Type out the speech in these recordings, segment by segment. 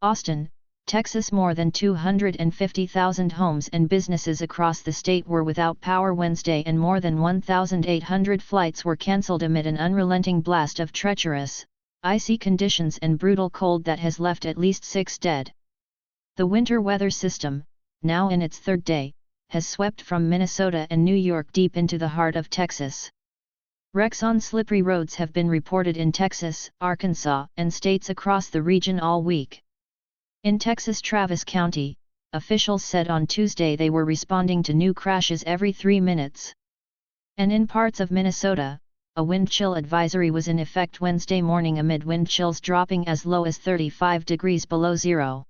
Austin, Texas. More than 250,000 homes and businesses across the state were without power Wednesday, and more than 1,800 flights were canceled amid an unrelenting blast of treacherous, icy conditions and brutal cold that has left at least 6 dead. The winter weather system, now in its third day, has swept from Minnesota and New York deep into the heart of Texas. Wrecks on slippery roads have been reported in Texas, Arkansas, and states across the region all week. In Texas Travis County, officials said on Tuesday they were responding to new crashes every 3 minutes. And in parts of Minnesota, a wind chill advisory was in effect Wednesday morning amid wind chills dropping as low as 35 degrees below zero.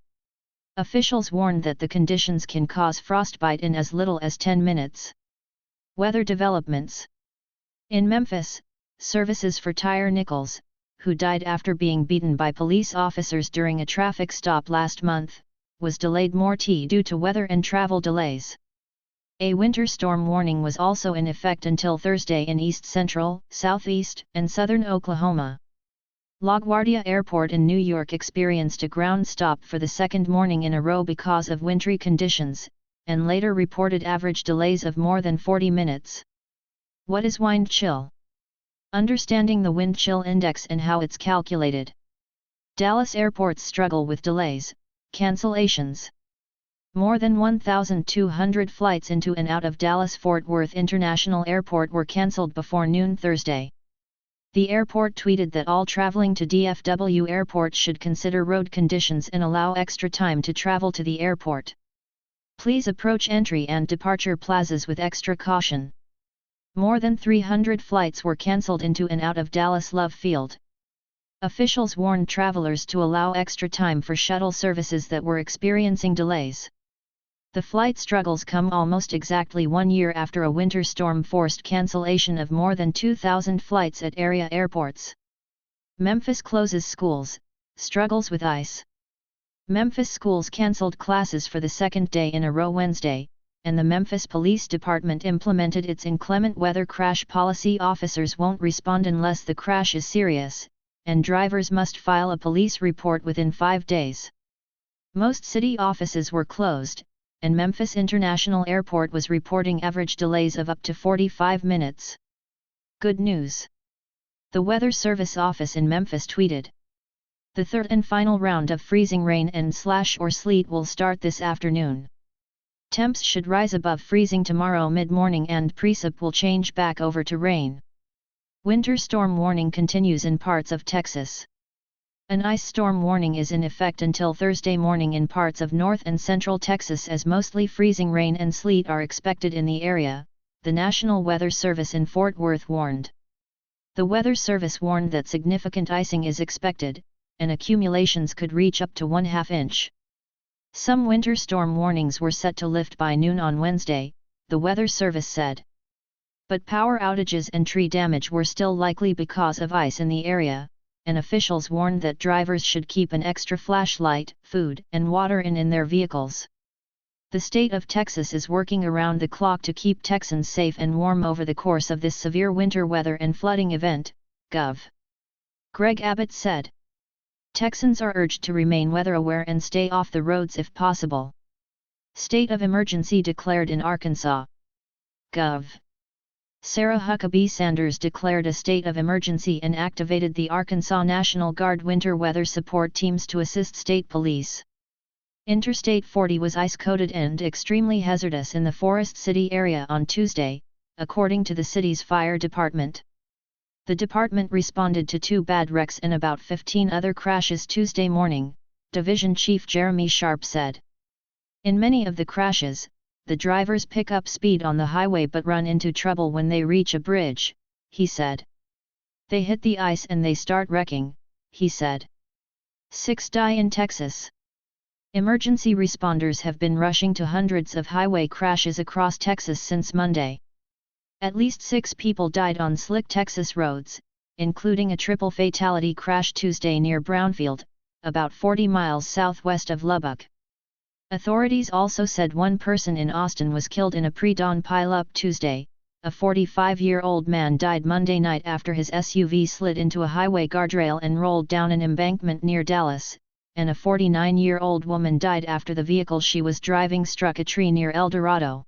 Officials warned that the conditions can cause frostbite in as little as 10 minutes. Weather developments. In Memphis, services for Tyre Nichols, who died after being beaten by police officers during a traffic stop last month, was delayed more due to weather and travel delays. A winter storm warning was also in effect until Thursday in east central, southeast, and southern Oklahoma. LaGuardia Airport in New York experienced a ground stop for the second morning in a row because of wintry conditions, and later reported average delays of more than 40 minutes. What is wind chill? Understanding the wind chill index and how it's calculated. Dallas airports struggle with delays, cancellations. More than 1,200 flights into and out of Dallas-Fort Worth International Airport were canceled before noon Thursday. The airport tweeted that all traveling to DFW Airport should consider road conditions and allow extra time to travel to the airport. Please approach entry and departure plazas with extra caution. More than 300 flights were canceled into and out of Dallas Love Field. Officials warned travelers to allow extra time for shuttle services that were experiencing delays. The flight struggles come almost exactly 1 year after a winter storm forced cancellation of more than 2,000 flights at area airports. Memphis closes schools, struggles with ice. Memphis schools canceled classes for the second day in a row Wednesday, and the Memphis Police Department implemented its inclement weather crash policy. Officers won't respond unless the crash is serious, and drivers must file a police report within 5 days. Most city offices were closed, and Memphis International Airport was reporting average delays of up to 45 minutes. Good news. The Weather Service office in Memphis tweeted. The third and final round of freezing rain and slash or sleet will start this afternoon. Temps should rise above freezing tomorrow mid-morning and precip will change back over to rain. Winter storm warning continues in parts of Texas. An ice storm warning is in effect until Thursday morning in parts of north and central Texas as mostly freezing rain and sleet are expected in the area, the National Weather Service in Fort Worth warned. The Weather Service warned that significant icing is expected, and accumulations could reach up to 1/2 inch. Some winter storm warnings were set to lift by noon on Wednesday, the Weather Service said. But power outages and tree damage were still likely because of ice in the area, and officials warned that drivers should keep an extra flashlight, food, and water in their vehicles. The state of Texas is working around the clock to keep Texans safe and warm over the course of this severe winter weather and flooding event, Gov. Greg Abbott said. Texans are urged to remain weather-aware and stay off the roads if possible. State of emergency declared in Arkansas. Gov. Sarah Huckabee Sanders declared a state of emergency and activated the Arkansas National Guard winter weather support teams to assist state police. Interstate 40 was ice-coated and extremely hazardous in the Forest City area on Tuesday, according to the city's fire department. The department responded to 2 bad wrecks and about 15 other crashes Tuesday morning, Division Chief Jeremy Sharp said. In many of the crashes, the drivers pick up speed on the highway but run into trouble when they reach a bridge, he said. They hit the ice and they start wrecking, he said. 6 die in Texas. Emergency responders have been rushing to hundreds of highway crashes across Texas since Monday. At least 6 people died on slick Texas roads, including a triple fatality crash Tuesday near Brownfield, about 40 miles southwest of Lubbock. Authorities also said 1 person in Austin was killed in a pre-dawn pileup Tuesday. A 45-year-old man died Monday night after his SUV slid into a highway guardrail and rolled down an embankment near Dallas, and a 49-year-old woman died after the vehicle she was driving struck a tree near El Dorado.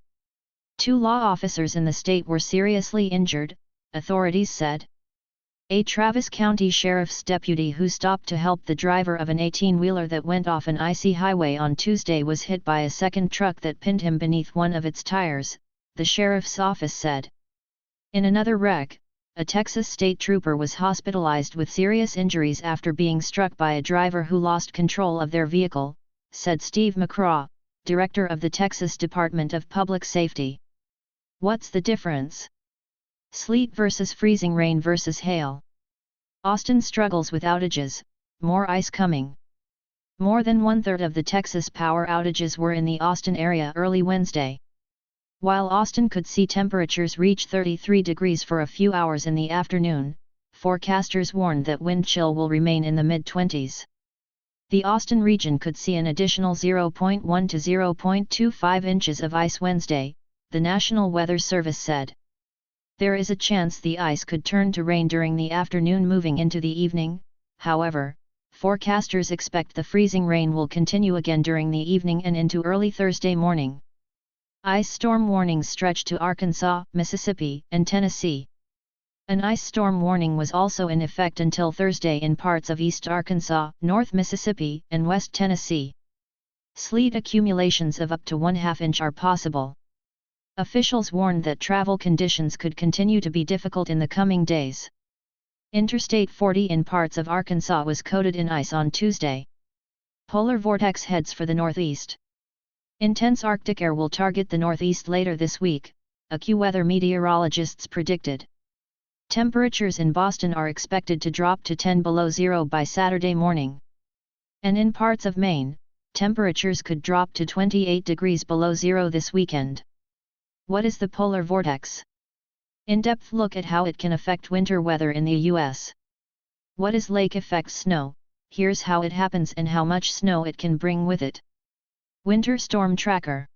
2 law officers in the state were seriously injured, authorities said. A Travis County Sheriff's deputy who stopped to help the driver of an 18-wheeler that went off an icy highway on Tuesday was hit by a second truck that pinned him beneath one of its tires, the sheriff's office said. In another wreck, a Texas state trooper was hospitalized with serious injuries after being struck by a driver who lost control of their vehicle, said Steve McCraw, director of the Texas Department of Public Safety. What's the difference? Sleet versus freezing rain versus hail. Austin struggles with outages, more ice coming. More than 1/3 of the Texas power outages were in the Austin area early Wednesday. While Austin could see temperatures reach 33 degrees for a few hours in the afternoon, forecasters warned that wind chill will remain in the mid-20s. The Austin region could see an additional 0.1 to 0.25 inches of ice Wednesday, the National Weather Service said. There is a chance the ice could turn to rain during the afternoon moving into the evening, however, forecasters expect the freezing rain will continue again during the evening and into early Thursday morning. Ice storm warnings stretch to Arkansas, Mississippi, and Tennessee. An ice storm warning was also in effect until Thursday in parts of East Arkansas, North Mississippi, and West Tennessee. Sleet accumulations of up to 1/2 inch are possible. Officials warned that travel conditions could continue to be difficult in the coming days. Interstate 40 in parts of Arkansas was coated in ice on Tuesday. Polar vortex heads for the northeast. Intense Arctic air will target the northeast later this week, AccuWeather meteorologists predicted. Temperatures in Boston are expected to drop to 10 below zero by Saturday morning. And in parts of Maine, temperatures could drop to 28 degrees below zero this weekend. What is the polar vortex? In-depth look at how it can affect winter weather in the U.S. What is lake effect snow? Here's how it happens and how much snow it can bring with it. Winter Storm Tracker.